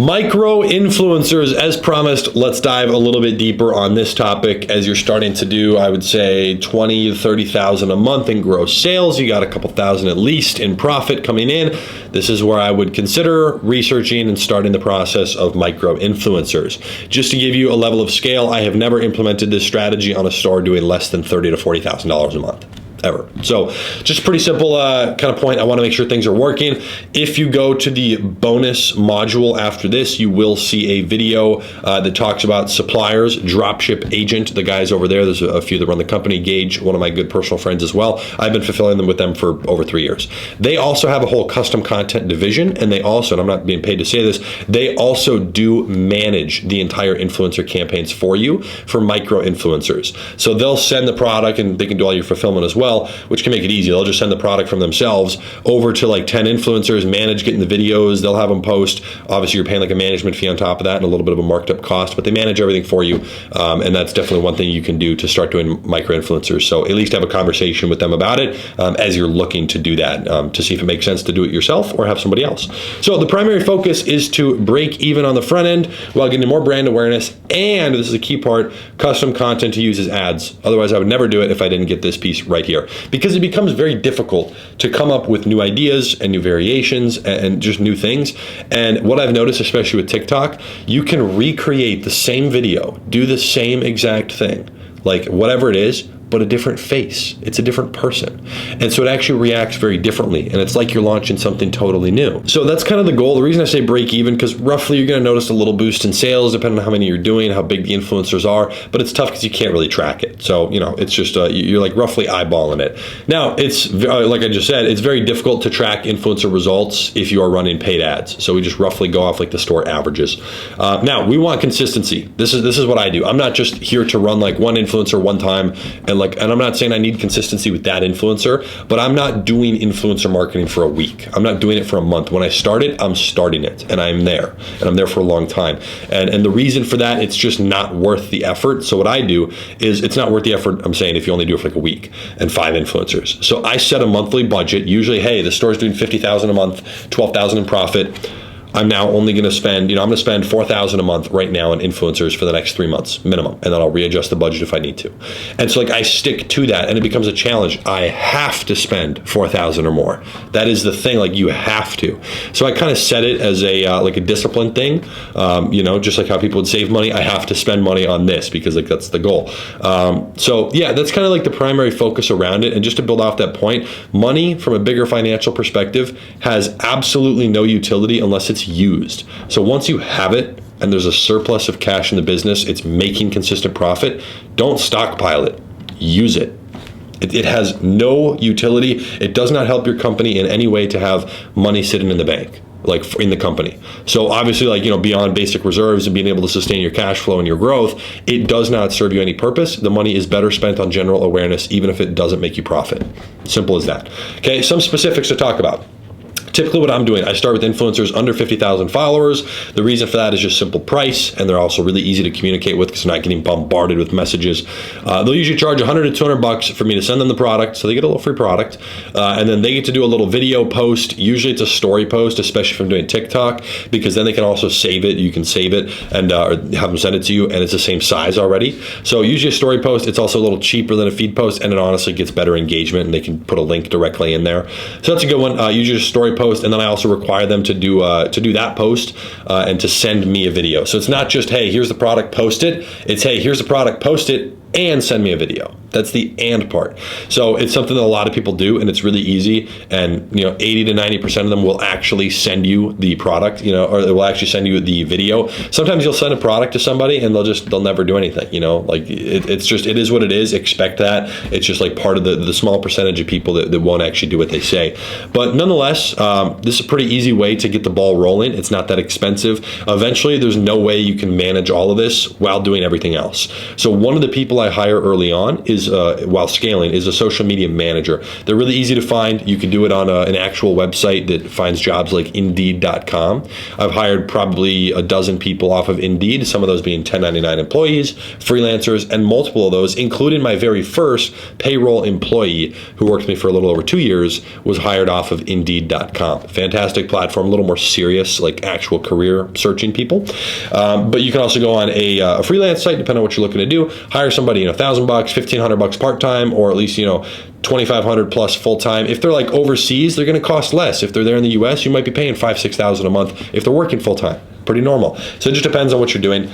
Micro influencers, as promised, let's dive a little bit deeper on this topic. As you're starting to do, I would say 20 to 30,000 a month in gross sales. You got a couple thousand at least in profit coming in. This is where I would consider researching and starting the process of micro influencers. Just to give you a level of scale, I have never implemented this strategy on a store doing less than $30,000 to $40,000 a month. Ever. So just pretty simple kind of point. I want to make sure things are working. If you go to the bonus module after this, you will see a video that talks about suppliers, dropship agent, the guys over there. There's a few that run the company. Gage, one of my good personal friends as well. I've been fulfilling them with them for over 3 years. They also have a whole custom content division, and they also, and I'm not being paid to say this, they also do manage the entire influencer campaigns for you for micro influencers. So they'll send the product and they can do all your fulfillment as well, which can make it easy. They'll just send the product from themselves over to like 10 influencers, manage getting the videos. They'll have them post. Obviously, you're paying like a management fee on top of that and a little bit of a marked up cost, but they manage everything for you. And that's definitely one thing you can do to start doing micro influencers. So at least have a conversation with them about it as you're looking to do that to see if it makes sense to do it yourself or have somebody else. So the primary focus is to break even on the front end while getting more brand awareness. And this is a key part, custom content to use as ads. Otherwise, I would never do it if I didn't get this piece right here. Because it becomes very difficult to come up with new ideas and new variations and just new things. And what I've noticed, especially with TikTok, you can recreate the same video, do the same exact thing, like whatever it is, but a different face. It's a different person. And so it actually reacts very differently. And it's like you're launching something totally new. So that's kind of the goal. The reason I say break even, because roughly you're gonna notice a little boost in sales, depending on how many you're doing, how big the influencers are, but it's tough because you can't really track it. So, it's just, you're like roughly eyeballing it. Now, it's, like I just said, it's very difficult to track influencer results if you are running paid ads. So we just roughly go off like the store averages. Now, we want consistency. This is what I do. I'm not just here to run like one influencer one time and I'm not saying I need consistency with that influencer, but I'm not doing influencer marketing for a week. I'm not doing it for a month. When I start it, I'm starting it, and I'm there for a long time. And the reason for that, it's just not worth the effort. So what I do is it's not worth the effort, I'm saying, if you only do it for like a week and 5 influencers. So I set a monthly budget. Usually, hey, the store's doing $50,000 a month, $12,000 in profit. I'm now only going to spend, I'm going to spend $4,000 a month right now on influencers for the next 3 months minimum, and then I'll readjust the budget if I need to. And so like I stick to that, and it becomes a challenge. I have to spend $4,000 or more. That is the thing, like you have to. So I kind of set it as a like a discipline thing, just like how people would save money. I have to spend money on this because like that's the goal. So yeah, that's kind of like the primary focus around it. And just to build off that point, money from a bigger financial perspective has absolutely no utility unless it's used. So once you have it and there's a surplus of cash in the business, it's making consistent profit, don't stockpile it, use it. It has no utility. It does not help your company in any way to have money sitting in the bank, like in the company. So obviously, like, beyond basic reserves and being able to sustain your cash flow and your growth, it does not serve you any purpose. The money is better spent on general awareness, even if it doesn't make you profit. Simple as that. Okay, some specifics to talk about. Typically what I'm doing, I start with influencers under 50,000 followers. The reason for that is just simple price, and they're also really easy to communicate with because they're not getting bombarded with messages. They'll usually charge $100 to $200 for me to send them the product, so they get a little free product. And then they get to do a little video post. Usually it's a story post, especially if I'm doing TikTok, because then they can also save it. You can save it and or have them send it to you, and it's the same size already. So usually a story post, it's also a little cheaper than a feed post, and it honestly gets better engagement, and they can put a link directly in there. So that's a good one. Usually a story post, and then I also require them to do that post and to send me a video. So it's not just, hey, here's the product, post it. It's, hey, here's the product, post it, and send me a video. That's the and part. So it's something that a lot of people do, and it's really easy. And 80 to 90% of them will actually send you the product, or they will actually send you the video. Sometimes you'll send a product to somebody and they'll never do anything. Like it is what it is. Expect that. It's just like part of the small percentage of people that won't actually do what they say. But nonetheless, this is a pretty easy way to get the ball rolling. It's not that expensive. Eventually, there's no way you can manage all of this while doing everything else. So one of the people I hire early on is is, while scaling, is a social media manager. They're really easy to find. You can do it on an actual website that finds jobs like Indeed.com. I've hired probably a dozen people off of Indeed, some of those being 1099 employees, freelancers, and multiple of those, including my very first payroll employee who worked with me for a little over 2 years, was hired off of Indeed.com. Fantastic platform, a little more serious, like actual career searching people. But you can also go on a freelance site, depending on what you're looking to do, hire somebody, $1,000, $1,500 part-time, or at least, $2,500 plus full-time. If they're like overseas, they're going to cost less. If they're there in the US, you might be paying $5,000, $6,000 a month if they're working full-time. Pretty normal. So it just depends on what you're doing.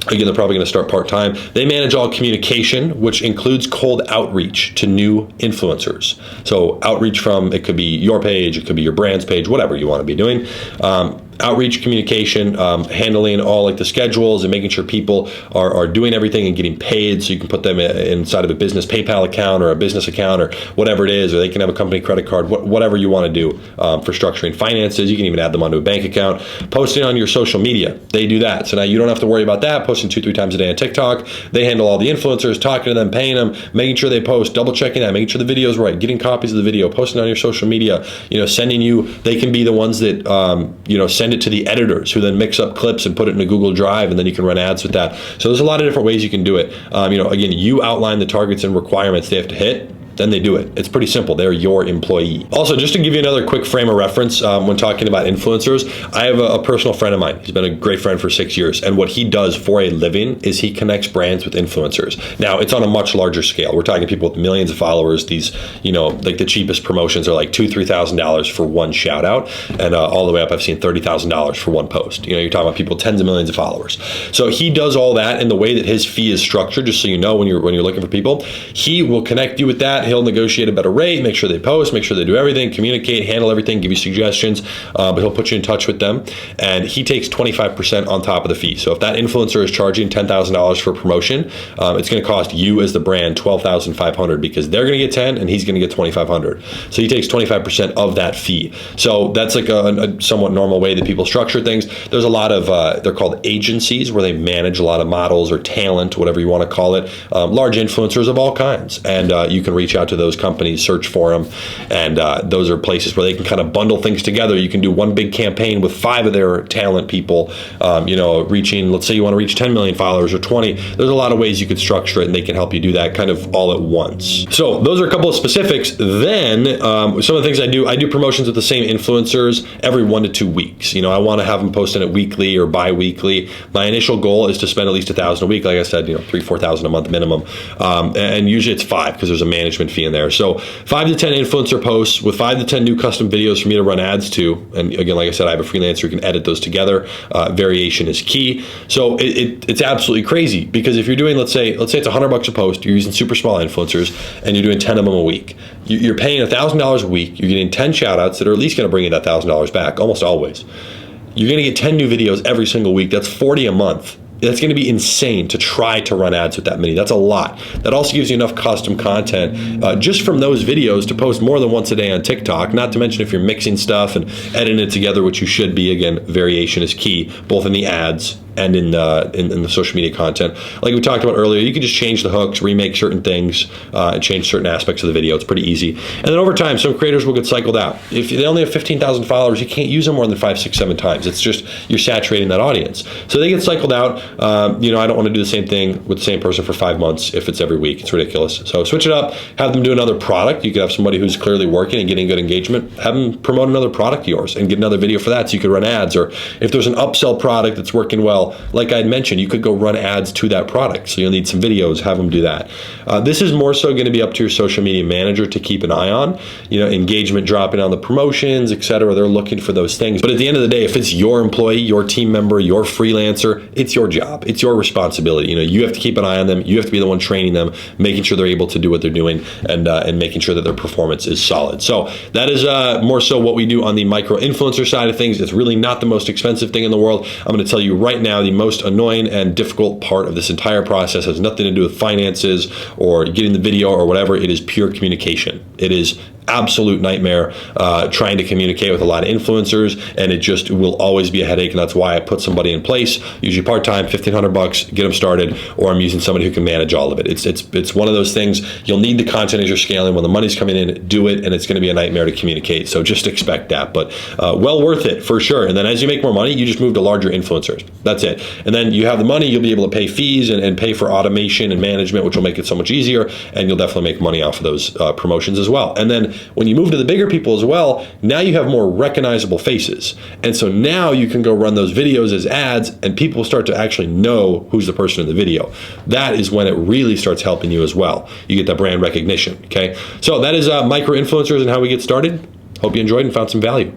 Again, they're probably going to start part-time. They manage all communication, which includes cold outreach to new influencers. So outreach from, it could be your page, it could be your brand's page, whatever you want to be doing. Outreach, communication, handling all like the schedules and making sure people are doing everything and getting paid, so you can put them inside of a business PayPal account or a business account or whatever it is, or they can have a company credit card, whatever you want to do for structuring finances. You can even add them onto a bank account. Posting on your social media, they do that. So now you don't have to worry about that, posting 2-3 times a day on TikTok. They handle all the influencers, talking to them, paying them, making sure they post, double checking that, making sure the video's right, getting copies of the video, posting on your social media, sending you, they can be the ones that, send it to the editors who then mix up clips and put it in a Google Drive, and then you can run ads with that. So there's a lot of different ways you can do it. Again, you outline the targets and requirements they have to hit, then they do it. It's pretty simple. They're your employee. Also, just to give you another quick frame of reference when talking about influencers, I have a personal friend of mine. He's been a great friend for 6 years. And what he does for a living is he connects brands with influencers. Now, it's on a much larger scale. We're talking people with millions of followers. These, like the cheapest promotions are like $2,000, $3,000 for one shout out. And all the way up, I've seen $30,000 for one post. You're talking about people, tens of millions of followers. So he does all that in the way that his fee is structured, just so you know when you're looking for people. He will connect you with that. He'll negotiate a better rate, make sure they post, make sure they do everything, communicate, handle everything, give you suggestions, but he'll put you in touch with them. And he takes 25% on top of the fee. So if that influencer is charging $10,000 for promotion, it's going to cost you as the brand $12,500 because they're going to get 10 and he's going to get 2,500. So he takes 25% of that fee. So that's like a somewhat normal way that people structure things. There's a lot of, they're called agencies, where they manage a lot of models or talent, whatever you want to call it, large influencers of all kinds. And you can reach out to those companies, search for them, and those are places where they can kind of bundle things together. You can do one big campaign with 5 of their talent people, reaching, let's say you want to reach 10 million followers or 20. There's a lot of ways you could structure it, and they can help you do that kind of all at once. So those are a couple of specifics. Then some of the things I do promotions with the same influencers every 1 to 2 weeks. I want to have them posting it weekly or bi-weekly. My initial goal is to spend at least $1,000 a week. Like I said, $3,000-4,000 a month minimum, and usually it's 5 because there's a management fee in there. So 5 to 10 influencer posts with 5 to 10 new custom videos for me to run ads to. And again, like I said, I have a freelancer who can edit those together. Variation is key. So it's absolutely crazy, because if you're doing, let's say it's $100 a post, you're using super small influencers, and you're doing 10 of them a week. You're paying $1,000 a week. You're getting 10 shout outs that are at least going to bring you that $1,000 back, almost always. You're going to get 10 new videos every single week. That's 40 a month. That's going to be insane to try to run ads with that many. That's a lot. That also gives you enough custom content just from those videos to post more than once a day on TikTok, not to mention if you're mixing stuff and editing it together, which you should be. Again, variation is key, both in the ads and in the social media content. Like we talked about earlier, you can just change the hooks, remake certain things, and change certain aspects of the video. It's pretty easy. And then over time, some creators will get cycled out. If they only have 15,000 followers, you can't use them more than 5, 6, 7 times. It's just, you're saturating that audience. So they get cycled out. I don't want to do the same thing with the same person for 5 months if it's every week. It's ridiculous. So switch it up, have them do another product. You could have somebody who's clearly working and getting good engagement, have them promote another product of yours and get another video for that so you could run ads. Or if there's an upsell product that's working well, like I mentioned, you could go run ads to that product. So you'll need some videos, have them do that. This is more so going to be up to your social media manager to keep an eye on, engagement dropping on the promotions, etc. They're looking for those things. But at the end of the day, if it's your employee, your team member, your freelancer, it's your job. It's your responsibility. You have to keep an eye on them. You have to be the one training them, making sure they're able to do what they're doing, and making sure that their performance is solid. So that is more so what we do on the micro influencer side of things. It's really not the most expensive thing in the world. I'm going to tell you right now, the most annoying and difficult part of this entire process has nothing to do with finances or getting the video or whatever. It is pure communication. It is absolute nightmare trying to communicate with a lot of influencers, and it just will always be a headache. And that's why I put somebody in place, usually part-time, $1,500, get them started, or I'm using somebody who can manage all of it. It's one of those things. You'll need the content as you're scaling. When the money's coming in, do it, and it's going to be a nightmare to communicate. So just expect that, but well worth it for sure. And then as you make more money, you just move to larger influencers. That's it. And then you have the money, you'll be able to pay fees and pay for automation and management, which will make it so much easier, and you'll definitely make money off of those promotions as well. And then when you move to the bigger people as well, now you have more recognizable faces. And so now you can go run those videos as ads, and people start to actually know who's the person in the video. That is when it really starts helping you as well. You get that brand recognition, okay? So that is micro influencers and how we get started. Hope you enjoyed and found some value.